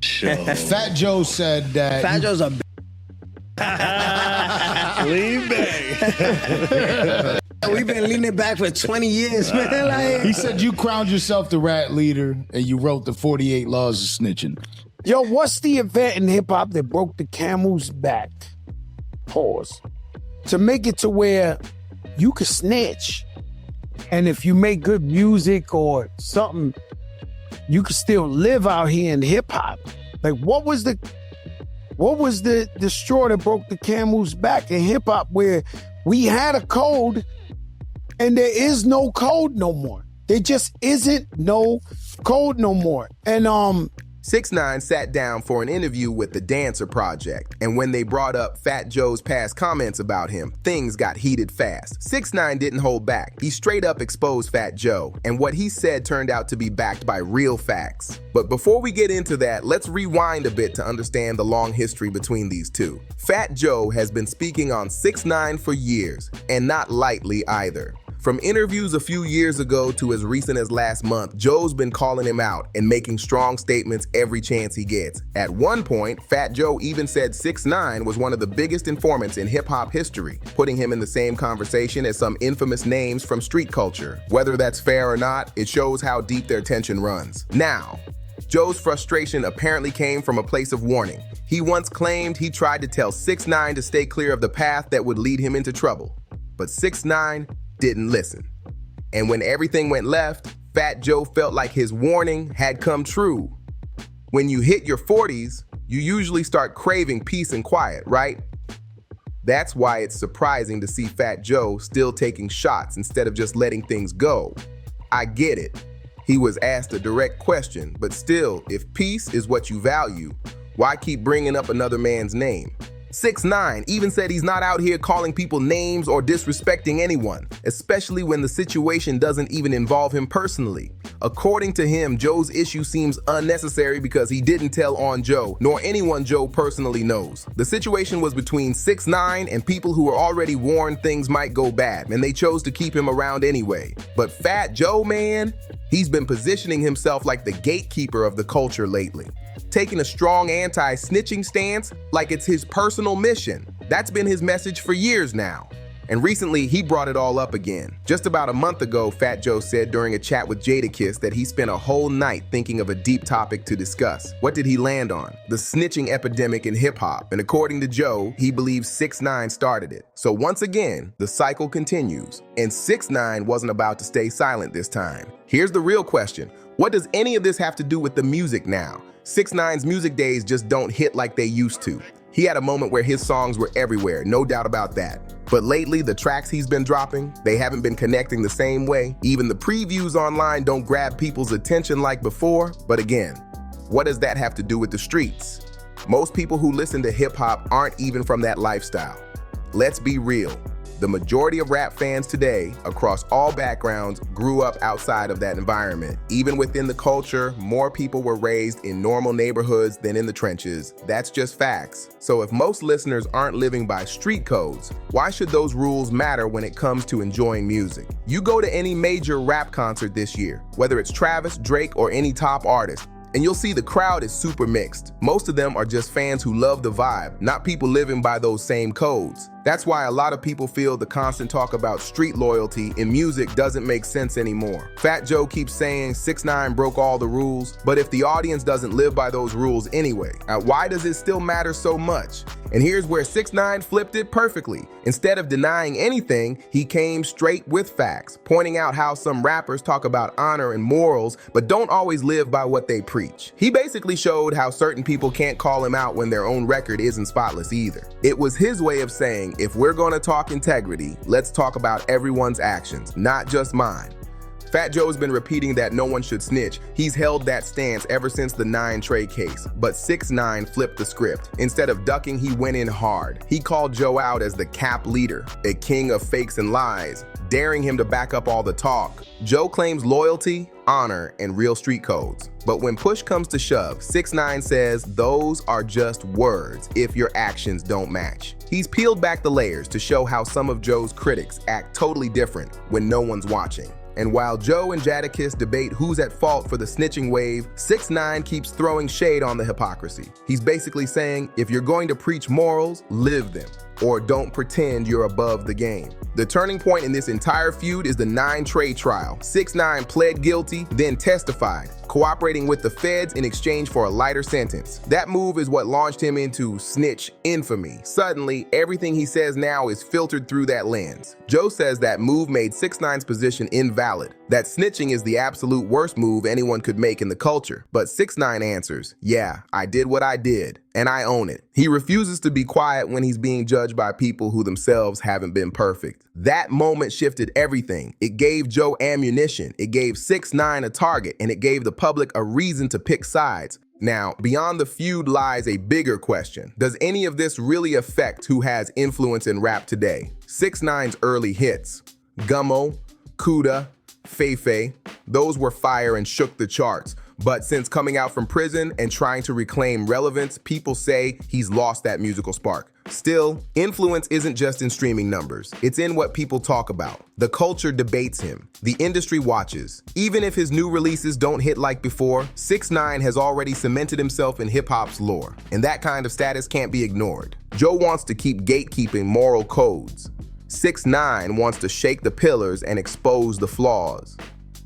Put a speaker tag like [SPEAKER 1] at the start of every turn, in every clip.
[SPEAKER 1] Fat Joe said that.
[SPEAKER 2] Fat Joe's a
[SPEAKER 3] Lean back.
[SPEAKER 2] We've been leaning back for 20 years, man. Like,
[SPEAKER 1] He said you crowned yourself the rat leader and you wrote the 48 laws of snitching.
[SPEAKER 4] Yo, what's the event in hip hop that broke the camel's back? Pause. To make it to where you could snitch. And if you make good music or something, you could still live out here in hip hop. Like, what was the straw that broke the camel's back in hip hop where we had a code and there is no code no more? There just isn't no code no more. And
[SPEAKER 5] 6ix9ine sat down for an interview with the Dancer Project, and when they brought up Fat Joe's past comments about him, things got heated fast. 6ix9ine didn't hold back. He straight up exposed Fat Joe, and what he said turned out to be backed by real facts. But before we get into that, let's rewind a bit to understand the long history between these two. Fat Joe has been speaking on 6ix9ine for years, and not lightly either. From interviews a few years ago to as recent as last month, Joe's been calling him out and making strong statements every chance he gets. At one point, Fat Joe even said 6ix9ine was one of the biggest informants in hip-hop history, putting him in the same conversation as some infamous names from street culture. Whether that's fair or not, it shows how deep their tension runs. Now, Joe's frustration apparently came from a place of warning. He once claimed he tried to tell 6ix9ine to stay clear of the path that would lead him into trouble. But 6ix9ine didn't listen. And when everything went left, Fat Joe felt like his warning had come true. When you hit your 40s, you usually start craving peace and quiet, right? That's why it's surprising to see Fat Joe still taking shots instead of just letting things go. I get it. He was asked a direct question, but still, if peace is what you value, why keep bringing up another man's name? 6ix9ine even said he's not out here calling people names or disrespecting anyone, especially when the situation doesn't even involve him personally. According to him, Joe's issue seems unnecessary because he didn't tell on Joe, nor anyone Joe personally knows. The situation was between 6ix9ine and people who were already warned things might go bad, and they chose to keep him around anyway. But Fat Joe, man, he's been positioning himself like the gatekeeper of the culture lately, taking a strong anti-snitching stance like it's his personal mission. That's been his message for years now. And recently, he brought it all up again. Just about a month ago, Fat Joe said during a chat with Jadakiss that he spent a whole night thinking of a deep topic to discuss. What did he land on? The snitching epidemic in hip-hop. And according to Joe, he believes 6ix9ine started it. So once again, the cycle continues. And 6ix9ine wasn't about to stay silent this time. Here's the real question. What does any of this have to do with the music now? 6ix9ine's music days just don't hit like they used to. He had a moment where his songs were everywhere, no doubt about that. But lately, the tracks he's been dropping, they haven't been connecting the same way. Even the previews online don't grab people's attention like before. But again, what does that have to do with the streets? Most people who listen to hip-hop aren't even from that lifestyle. Let's be real. The majority of rap fans today, across all backgrounds, grew up outside of that environment. Even within the culture, more people were raised in normal neighborhoods than in the trenches. That's just facts. So if most listeners aren't living by street codes, why should those rules matter when it comes to enjoying music? You go to any major rap concert this year, whether it's Travis, Drake, or any top artist, and you'll see the crowd is super mixed. Most of them are just fans who love the vibe, not people living by those same codes. That's why a lot of people feel the constant talk about street loyalty in music doesn't make sense anymore. Fat Joe keeps saying 6ix9ine broke all the rules, but if the audience doesn't live by those rules anyway, why does it still matter so much? And here's where 6ix9ine flipped it perfectly. Instead of denying anything, he came straight with facts, pointing out how some rappers talk about honor and morals, but don't always live by what they preach. He basically showed how certain people can't call him out when their own record isn't spotless either. It was his way of saying, if we're gonna talk integrity, let's talk about everyone's actions, not just mine. Fat Joe's been repeating that no one should snitch. He's held that stance ever since the Nine Trey case, but 6ix9ine flipped the script. Instead of ducking, he went in hard. He called Joe out as the cap leader, a king of fakes and lies, daring him to back up all the talk. Joe claims loyalty, honor, and real street codes. But when push comes to shove, 6ix9ine says those are just words if your actions don't match. He's peeled back the layers to show how some of Joe's critics act totally different when no one's watching. And while Joe and Jadakiss debate who's at fault for the snitching wave, 6ix9ine keeps throwing shade on the hypocrisy. He's basically saying, if you're going to preach morals, live them, or don't pretend you're above the game. The turning point in this entire feud is the Nine Trey trial. 6ix9ine pled guilty, then testified, cooperating with the feds in exchange for a lighter sentence. That move is what launched him into snitch infamy. Suddenly, everything he says now is filtered through that lens. Joe says that move made 6ix9ine's position invalid, that snitching is the absolute worst move anyone could make in the culture. But 6ix9ine answers, yeah, I did what I did, and I own it. He refuses to be quiet when he's being judged by people who themselves haven't been perfect. That moment shifted everything. It gave Joe ammunition, it gave 6ix9ine a target, and it gave the public a reason to pick sides. Now, beyond the feud lies a bigger question. Does any of this really affect who has influence in rap today? 6ix9ine's early hits, Gummo, Kuda, Fefe, those were fire and shook the charts. But since coming out from prison and trying to reclaim relevance, people say he's lost that musical spark. Still, influence isn't just in streaming numbers. It's in what people talk about. The culture debates him. The industry watches. Even if his new releases don't hit like before, 6ix9ine has already cemented himself in hip-hop's lore. And that kind of status can't be ignored. Joe wants to keep gatekeeping moral codes. 6ix9ine wants to shake the pillars and expose the flaws.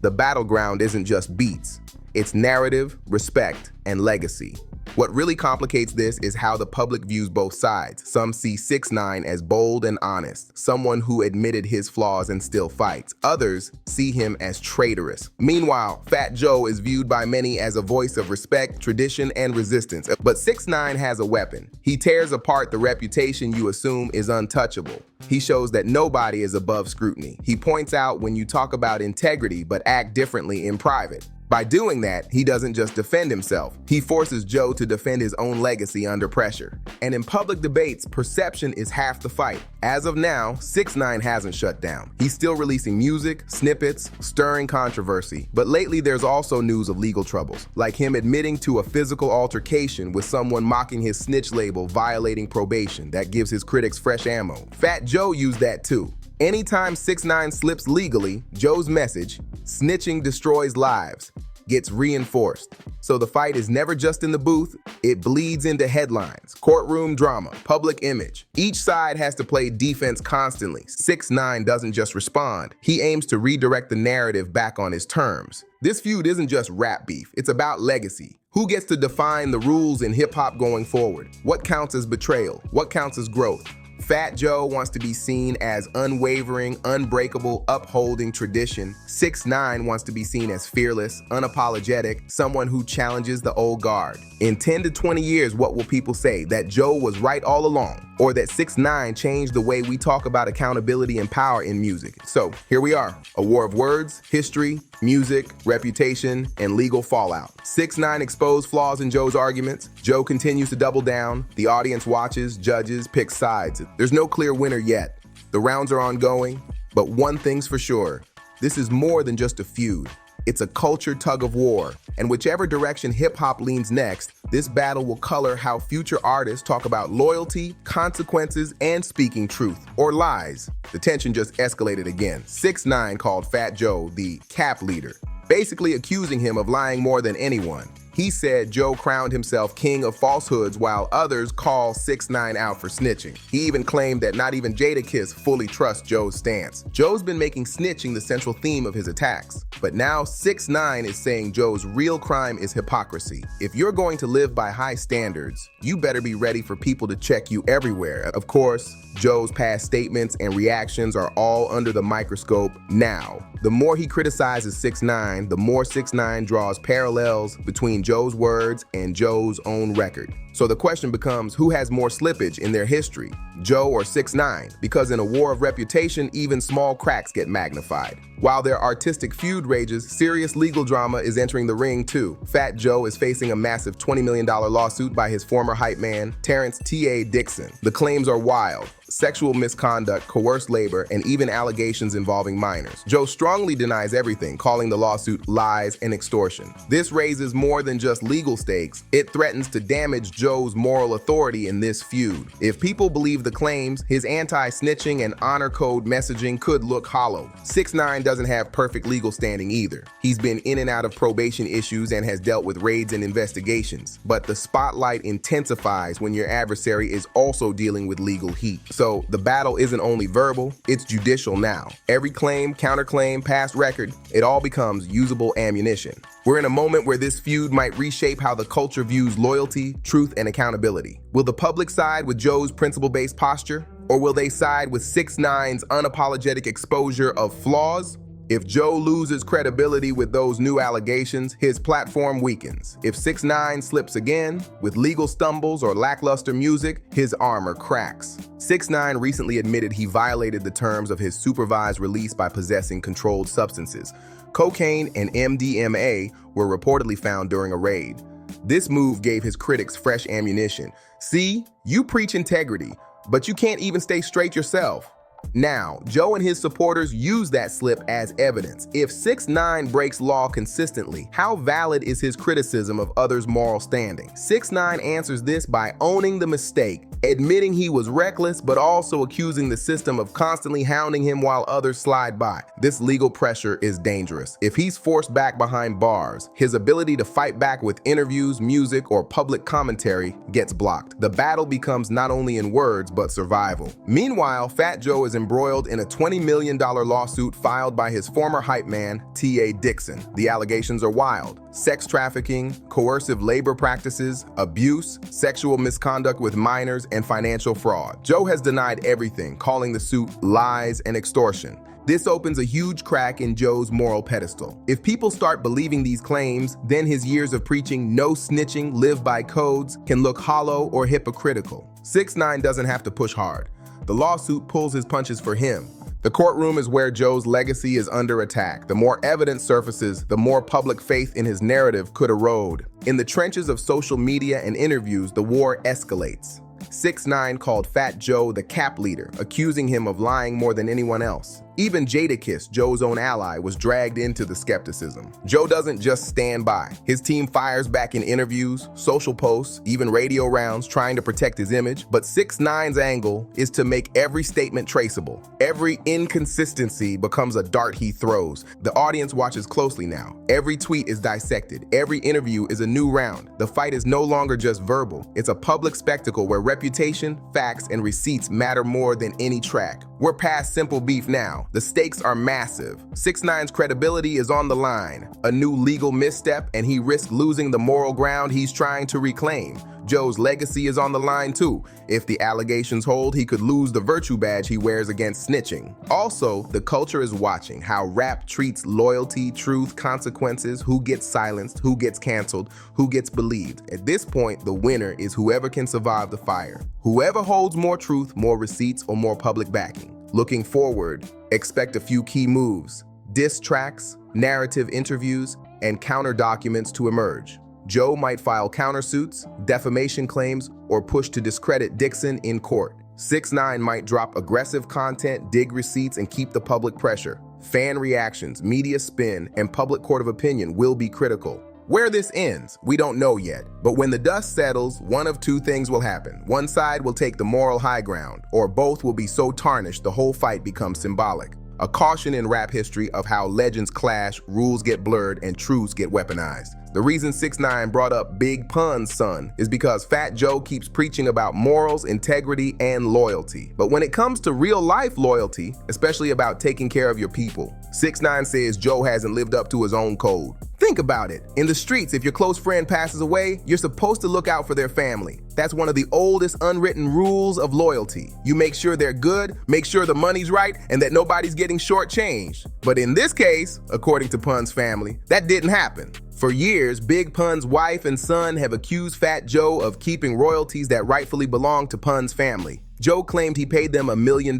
[SPEAKER 5] The battleground isn't just beats. It's narrative, respect, and legacy. What really complicates this is how the public views both sides. Some see 6ix9ine as bold and honest, someone who admitted his flaws and still fights. Others see him as traitorous. Meanwhile, Fat Joe is viewed by many as a voice of respect, tradition, and resistance. But 6ix9ine has a weapon. He tears apart the reputation you assume is untouchable. He shows that nobody is above scrutiny. He points out when you talk about integrity but act differently in private. By doing that, he doesn't just defend himself. He forces Joe to defend his own legacy under pressure. And in public debates, perception is half the fight. As of now, 6ix9ine hasn't shut down. He's still releasing music, snippets, stirring controversy. But lately, there's also news of legal troubles, like him admitting to a physical altercation with someone mocking his snitch label, violating probation. That gives his critics fresh ammo. Fat Joe used that too. Anytime 6ix9ine slips legally, Joe's message, snitching destroys lives, gets reinforced. So the fight is never just in the booth, it bleeds into headlines, courtroom drama, public image. Each side has to play defense constantly. 6ix9ine doesn't just respond, he aims to redirect the narrative back on his terms. This feud isn't just rap beef, it's about legacy. Who gets to define the rules in hip-hop going forward? What counts as betrayal? What counts as growth? Fat Joe wants to be seen as unwavering, unbreakable, upholding tradition. 6ix9ine wants to be seen as fearless, unapologetic, someone who challenges the old guard. In 10 to 20 years, what will people say? That Joe was right all along? Or that 6ix9ine changed the way we talk about accountability and power in music? So here we are, a war of words, history, music, reputation, and legal fallout. 6ix9ine exposed flaws in Joe's arguments. Joe continues to double down. The audience watches, judges, picks sides. There's no clear winner yet. The rounds are ongoing, but one thing's for sure. This is more than just a feud. It's a culture tug of war, and whichever direction hip-hop leans next, this battle will color how future artists talk about loyalty, consequences, and speaking truth, or lies. The tension just escalated again. 6ix9ine called Fat Joe the cap leader, basically accusing him of lying more than anyone. He said Joe crowned himself king of falsehoods while others call 6ix9ine out for snitching. He even claimed that not even Jadakiss fully trusts Joe's stance. Joe's been making snitching the central theme of his attacks. But now 6ix9ine is saying Joe's real crime is hypocrisy. If you're going to live by high standards, you better be ready for people to check you everywhere. Of course, Joe's past statements and reactions are all under the microscope now. The more he criticizes 6ix9ine, the more 6ix9ine draws parallels between Joe's words and Joe's own record. So the question becomes, who has more slippage in their history, Joe or 6ix9ine? Because in a war of reputation, even small cracks get magnified. While their artistic feud rages, serious legal drama is entering the ring too. Fat Joe is facing a massive $20 million lawsuit by his former hype man, Terrence T.A. Dixon. The claims are wild. sexual misconduct, coerced labor, and even allegations involving minors. Joe strongly denies everything, calling the lawsuit lies and extortion. This raises more than just legal stakes. It threatens to damage Joe's moral authority in this feud. If people believe the claims, his anti-snitching and honor code messaging could look hollow. 6ix9ine doesn't have perfect legal standing either. He's been in and out of probation issues and has dealt with raids and investigations. But the spotlight intensifies when your adversary is also dealing with legal heat. So the battle isn't only verbal, it's judicial now. Every claim, counterclaim, past record, it all becomes usable ammunition. We're in a moment where this feud might reshape how the culture views loyalty, truth, and accountability. Will the public side with Joe's principle-based posture? Or will they side with 6ix9ine's unapologetic exposure of flaws? If Joe loses credibility with those new allegations, his platform weakens. If 6ix9ine slips again, with legal stumbles or lackluster music, his armor cracks. 6ix9ine recently admitted he violated the terms of his supervised release by possessing controlled substances. Cocaine and MDMA were reportedly found during a raid. This move gave his critics fresh ammunition. See, you preach integrity, but you can't even stay straight yourself. Now, Joe and his supporters use that slip as evidence. If 6ix9ine breaks law consistently, how valid is his criticism of others' moral standing? 6ix9ine answers this by owning the mistake, admitting he was reckless, but also accusing the system of constantly hounding him while others slide by. This legal pressure is dangerous. If he's forced back behind bars, his ability to fight back with interviews, music, or public commentary gets blocked. The battle becomes not only in words, but survival. Meanwhile, Fat Joe is embroiled in a $20 million lawsuit filed by his former hype man, T.A. Dixon. The allegations are wild. Sex trafficking, coercive labor practices, abuse, sexual misconduct with minors, and financial fraud. Joe has denied everything, calling the suit lies and extortion. This opens a huge crack in Joe's moral pedestal. If people start believing these claims, then his years of preaching no snitching, live by codes can look hollow or hypocritical. 6ix9ine doesn't have to push hard. The lawsuit pulls his punches for him. The courtroom is where Joe's legacy is under attack. The more evidence surfaces, the more public faith in his narrative could erode. In the trenches of social media and interviews, the war escalates. 6ix9ine called Fat Joe the cap leader, accusing him of lying more than anyone else. Even Jadakiss, Joe's own ally, was dragged into the skepticism. Joe doesn't just stand by. His team fires back in interviews, social posts, even radio rounds, trying to protect his image. But 6ix9ine's angle is to make every statement traceable. Every inconsistency becomes a dart he throws. The audience watches closely now. Every tweet is dissected. Every interview is a new round. The fight is no longer just verbal. It's a public spectacle where reputation, facts, and receipts matter more than any track. We're past simple beef now. The stakes are massive. 6ix9ine's credibility is on the line. A new legal misstep, and he risks losing the moral ground he's trying to reclaim. Joe's legacy is on the line too. If the allegations hold, he could lose the virtue badge he wears against snitching. Also, the culture is watching how rap treats loyalty, truth, consequences, who gets silenced, who gets canceled, who gets believed. At this point, the winner is whoever can survive the fire. Whoever holds more truth, more receipts, or more public backing. Looking forward, expect a few key moves, diss tracks, narrative interviews, and counter documents to emerge. Joe might file countersuits, defamation claims, or push to discredit Dixon in court. 6ix9ine might drop aggressive content, dig receipts, and keep the public pressure. Fan reactions, media spin, and public court of opinion will be critical. Where this ends, we don't know yet, but when the dust settles, one of two things will happen. One side will take the moral high ground, or both will be so tarnished the whole fight becomes symbolic. A caution in rap history of how legends clash, rules get blurred, and truths get weaponized. The reason 6ix9ine brought up Big Pun's son is because Fat Joe keeps preaching about morals, integrity, and loyalty. But when it comes to real life loyalty, especially about taking care of your people, 6ix9ine says Joe hasn't lived up to his own code. Think about it. In the streets, if your close friend passes away, you're supposed to look out for their family. That's one of the oldest unwritten rules of loyalty. You make sure they're good, make sure the money's right, and that nobody's getting shortchanged. But in this case, according to Pun's family, that didn't happen. For years, Big Pun's wife and son have accused Fat Joe of keeping royalties that rightfully belong to Pun's family. Joe claimed he paid them $1 million,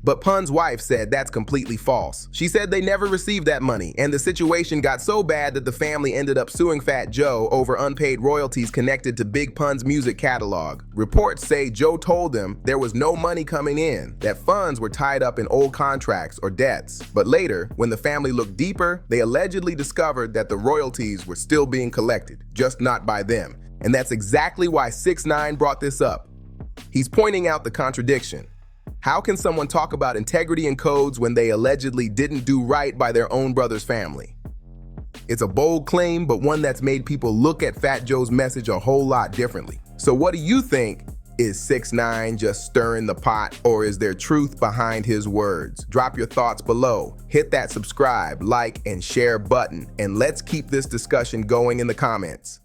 [SPEAKER 5] but Pun's wife said that's completely false. She said they never received that money, and the situation got so bad that the family ended up suing Fat Joe over unpaid royalties connected to Big Pun's music catalog. Reports say Joe told them there was no money coming in, that funds were tied up in old contracts or debts. But later, when the family looked deeper, they allegedly discovered that the royalties were still being collected, just not by them. And that's exactly why 6ix9ine brought this up. He's pointing out the contradiction. How can someone talk about integrity and codes when they allegedly didn't do right by their own brother's family? It's a bold claim, but one that's made people look at Fat Joe's message a whole lot differently. So what do you think? Is 6ix9ine just stirring the pot, or is there truth behind his words? Drop your thoughts below. Hit that subscribe, like, and share button, and let's keep this discussion going in the comments.